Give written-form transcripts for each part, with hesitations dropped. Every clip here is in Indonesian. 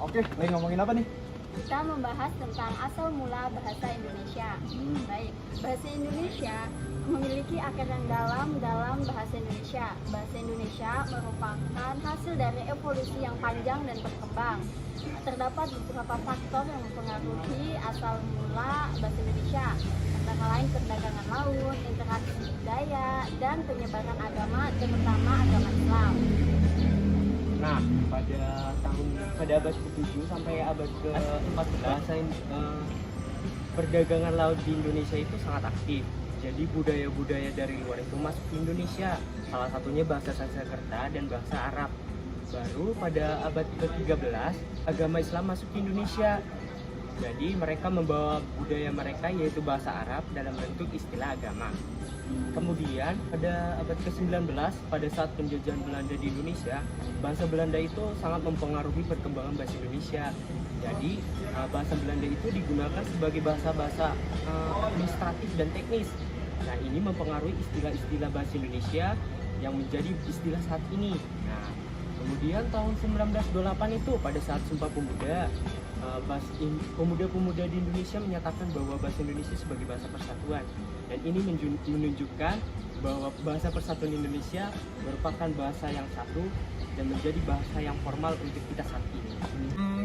Oke, lagi ngomongin apa nih? Kita membahas tentang asal mula bahasa Indonesia. Baik, bahasa Indonesia memiliki akar yang dalam bahasa Indonesia. Bahasa Indonesia merupakan hasil dari evolusi yang panjang dan berkembang. Terdapat beberapa faktor yang mempengaruhi asal mula bahasa Indonesia, antara lain perdagangan laut, interaksi budaya, dan penyebaran agama, terutama agama Islam. Nah, pada abad ke-7 sampai abad ke-14 perdagangan laut di Indonesia itu sangat aktif. Jadi budaya-budaya dari luar itu masuk ke Indonesia. Salah satunya bahasa Sanskerta dan bahasa Arab. Baru pada abad ke-13 agama Islam masuk ke Indonesia. Jadi mereka membawa budaya mereka yaitu bahasa Arab dalam bentuk istilah agama. Kemudian pada abad ke-19 pada saat penjajahan Belanda di Indonesia, bahasa Belanda itu sangat mempengaruhi perkembangan bahasa Indonesia. Jadi bahasa Belanda itu digunakan sebagai bahasa-bahasa administratif dan teknis. Nah, ini mempengaruhi istilah-istilah bahasa Indonesia yang menjadi istilah saat ini. Nah, kemudian tahun 1928 itu pada saat Sumpah Pemuda, pemuda-pemuda di Indonesia menyatakan bahwa bahasa Indonesia sebagai bahasa persatuan, dan ini menunjukkan bahwa bahasa persatuan Indonesia merupakan bahasa yang satu dan menjadi bahasa yang formal untuk kita saat ini.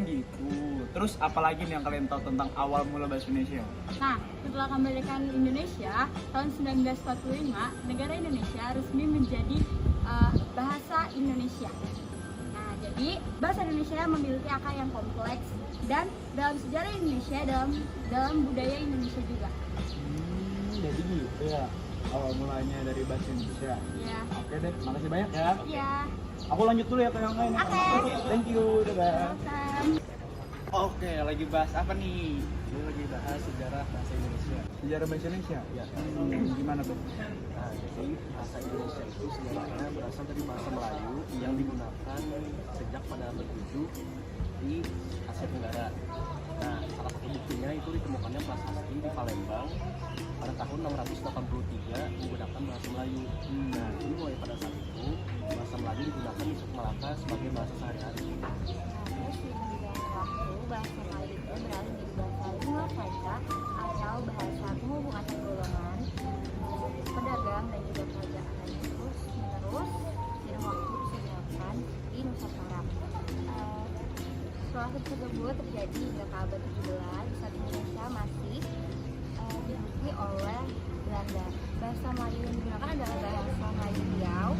Gitu. Terus apalagi nih yang kalian tahu tentang awal mula bahasa Indonesia? Nah, setelah kemerdekaan Indonesia tahun 1945, negara Indonesia resmi menjadi bahasa Indonesia. Nah, jadi bahasa Indonesia memiliki akar yang kompleks dan dalam sejarah Indonesia, dalam budaya Indonesia juga. Jadi gitu ya awal mulanya dari bahasa Indonesia. Ya. Oke deh, makasih banyak ya. Iya. Aku lanjut dulu ya ke yang lain. Oke. Thank you, dadah. Welcome. Oke, lagi bahas apa nih? Ini lagi bahas sejarah bahasa Indonesia. Sejarah bahasa Indonesia? Ya. Gimana tuh? Nah, jadi bahasa Indonesia itu sebenarnya berasal dari bahasa Melayu yang digunakan sejak pada abad 7 di Asia Tenggara. Nah, salah satu buktinya itu ditemukannya prasasti di Palembang pada tahun 683 menggunakan bahasa Melayu. Nah, jadi mulai pada saat itu bahasa Melayu digunakan di suku Malaka sebagai bahasa sehari-hari. Terus di kemudian waktu bahasa Melayu itu beralih menjadi bahasa lingua franca atau bahasa penghubung antar golongan, pedagang dan juga kerajaan lainnya terus menerus dan waktu disediakan di Nusantara. Proses tersebut terjadi hingga ke abad 17 saat Indonesia masih diduduki oleh Belanda. Bahasa Melayu yang digunakan adalah bahasa Melayu Riau,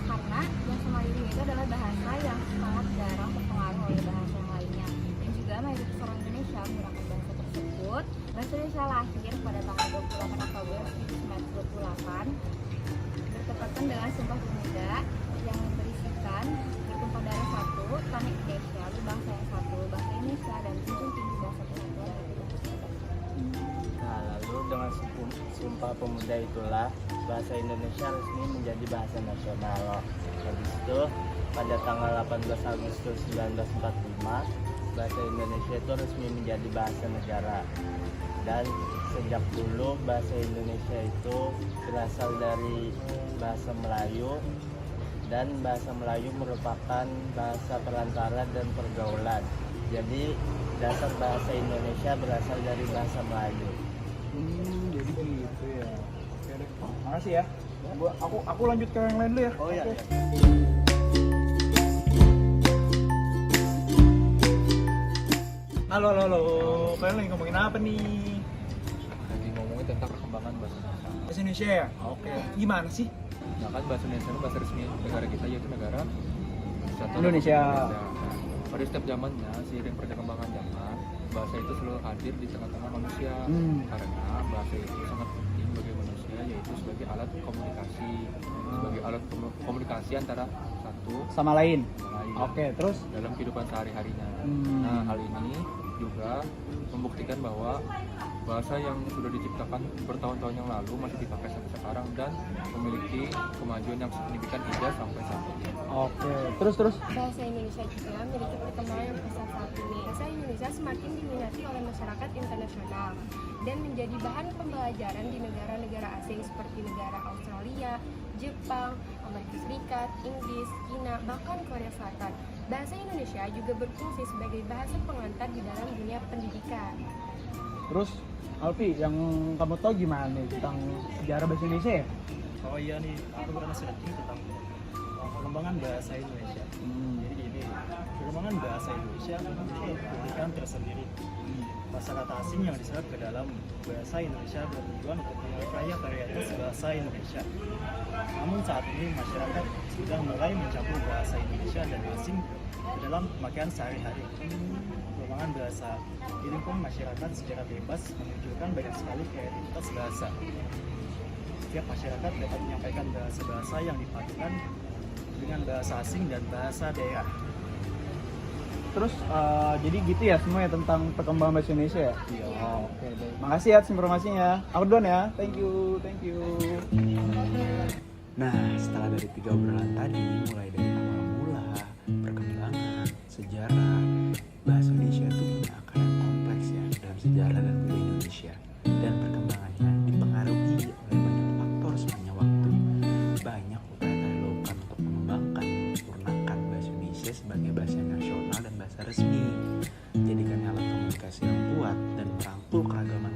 karena bahasa Melayu Riau itu adalah bahasa yang sangat jarang terpengaruh oleh bahasa yang lainnya, dan juga mayoritas orang Indonesia menggunakan bahasa tersebut. Bahasa Indonesia lahir pada tanggal 28 Oktober 1928 bertepatan dengan Sumpah Pemuda yang berisikan bertumpah darah satu, tanah Indonesia, bangsa yang satu, bangsa Indonesia, dan junjung tinggi bahasa persatuan yaitu bahasa Indonesia. Nah, lalu dengan Sumpah Pemuda itulah bahasa Indonesia resmi menjadi bahasa nasional. Habis itu pada tanggal 18 Agustus 1945 bahasa Indonesia itu resmi menjadi bahasa negara. Dan sejak dulu bahasa Indonesia itu berasal dari bahasa Melayu, dan bahasa Melayu merupakan bahasa perantara dan pergaulan. Jadi dasar bahasa Indonesia berasal dari bahasa Melayu. Jadi gitu ya. Oke deh. Makasih ya. Aku lanjut ke yang lain dulu ya. Oh iya. Oke. Halo. Kalian lagi ngomongin apa nih? Lagi ngomongin tentang perkembangan bahasa Indonesia. Bahasa Indonesia ya? Oke. Gimana sih? Nah kan bahasa Indonesia itu bahasa resmi negara kita, yaitu negara Kesatuan Indonesia. Republik Indonesia. Nah, pada setiap zamannya, seiring perkembangan zaman, bahasa itu selalu hadir di tengah-tengah manusia. Karena bahasa itu sangat penting bagi manusia, yaitu sebagai alat komunikasi, sebagai alat komunikasi antara satu satu sama lain. sama lain Oke, terus? dalam kehidupan sehari-harinya. Hmm. Nah, hal ini juga membuktikan bahwa bahasa yang sudah diciptakan bertahun-tahun yang lalu masih dipakai sampai sekarang dan memiliki kemajuan yang signifikan hingga sampai saat ini. Oke, terus? Bahasa Indonesia juga memiliki perkembangan yang pesat saat ini. Bahasa Indonesia semakin diminati oleh masyarakat internasional dan menjadi bahan pembelajaran di negara-negara asing seperti negara Australia, Jepang, Amerika Serikat, Inggris, China, bahkan Korea Selatan. Bahasa Indonesia juga berfungsi sebagai bahasa pengantar di dalam dunia pendidikan. Terus, Alfi, yang kamu tahu gimana nih tentang sejarah bahasa Indonesia ya? Oh iya nih, aku pernah searching tentang pengembangan bahasa Indonesia. Jadi gini, pengembangan bahasa Indonesia memiliki keunikan tersendiri. Kosakata asing yang diserap ke dalam bahasa Indonesia bertujuan untuk memperkaya varietas bahasa Indonesia. Namun saat ini masyarakat sudah mulai mencampur bahasa Indonesia dan asing ke dalam pemakaian sehari-hari. Pengembangan bahasa didukung masyarakat secara bebas menunjukkan banyak sekali kreativitas bahasa. Setiap masyarakat dapat menyampaikan bahasa-bahasa yang dipadukan dengan bahasa asing dan bahasa daerah. Terus, jadi gitu ya semua ya tentang perkembangan bahasa Indonesia ya? Iya. Oke, baik. Makasih ya atas informasinya. Aku duluan ya. Thank you. Nah, setelah dari 3 obrolan tadi, mulai dari awal mula, perkembangan, sejarah, bahasa Indonesia itu punya akar yang kompleks ya dalam sejarah dan budaya Indonesia. Dan perkembangannya dipengaruhi oleh banyak faktor sepanjang waktu. Banyak upaya telah dilakukan untuk mengembangkan, menyempurnakan bahasa Indonesia sebagai bahasa nasional dan bahasa resmi. Menjadikannya alat komunikasi yang kuat dan merangkul keragaman